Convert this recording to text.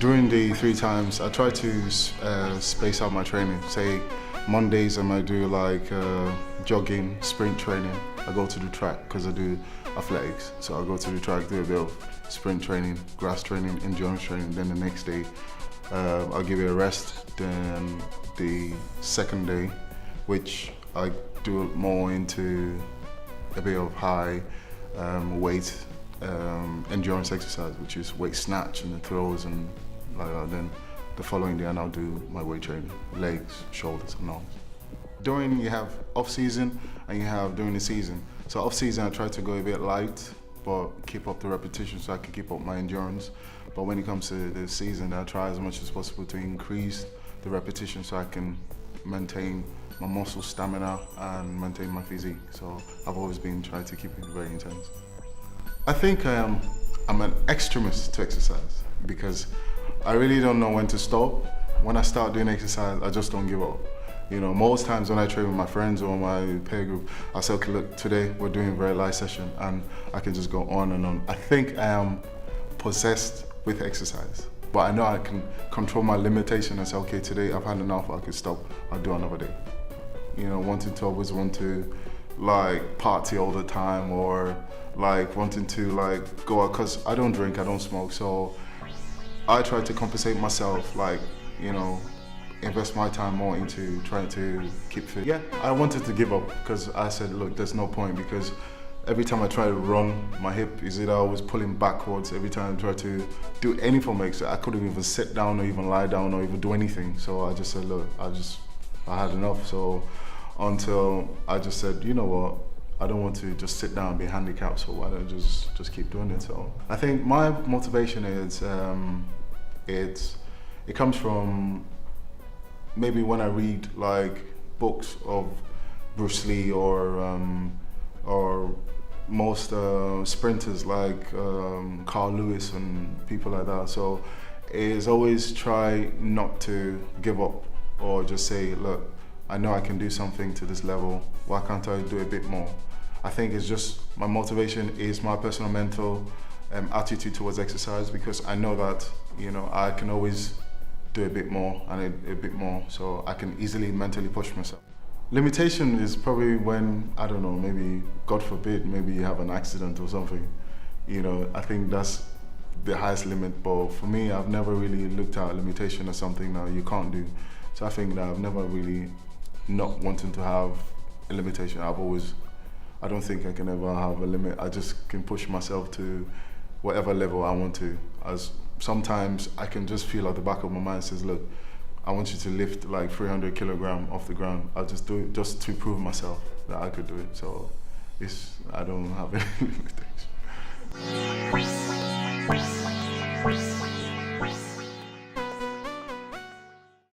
During the 3 times, I try to space out my training. Say Mondays I might do like jogging, sprint training. I go to the track because I do athletics. So I go to the track, do a bit of sprint training, grass training, endurance training. Then the next day I'll give it a rest. Then the second day, which I do more into a bit of high weight endurance exercise, which is weight snatch and the throws and like that. Then the following day, and I'll do my weight training, legs, shoulders, and arms. During you have off season and you have during the season. So off season, I try to go a bit light, but keep up the repetition so I can keep up my endurance. But when it comes to the season, I try as much as possible to increase the repetition so I can maintain my muscle stamina and maintain my physique. So I've always been trying to keep it very intense. I think I'm an extremist to exercise because I really don't know when to stop. When I start doing exercise, I just don't give up. You know, most times when I train with my friends or my peer group, I say, okay, look, today we're doing a very light session, and I can just go on and on. I think I am possessed with exercise, but I know I can control my limitation and say, okay, today I've had enough, I can stop, I'll do another day. You know, wanting to always want to like party all the time or like wanting to like go out, because I don't drink, I don't smoke, so I try to compensate myself, like, you know, invest my time more into trying to keep fit. Yeah, I wanted to give up because I said, look, there's no point, because every time I try to run, my hip is either always pulling backwards. Every time I try to do any form of exercise, I couldn't even sit down or even lie down or even do anything. So I just said, look, I had enough. So until I just said, you know what, I don't want to just sit down and be handicapped, so why don't I just keep doing it? So I think my motivation is, it comes from maybe when I read like books of Bruce Lee or most sprinters like Carl Lewis and people like that. So it's always try not to give up or just say, look, I know I can do something to this level, why can't I do a bit more? I think it's just my motivation is my personal mental attitude towards exercise, because I know that, you know, I can always do a bit more and a bit more, so I can easily mentally push myself. Limitation is probably when, I don't know, maybe, God forbid, maybe you have an accident or something. You know, I think that's the highest limit, but for me, I've never really looked at limitation as something that you can't do. So I think that I've never really not wanting to have a limitation. I don't think I can ever have a limit. I just can push myself to whatever level I want to. As sometimes I can just feel at the back of my mind says, look, I want you to lift like 300 kilograms off the ground. I'll just do it just to prove myself that I could do it. So I don't have any limitation.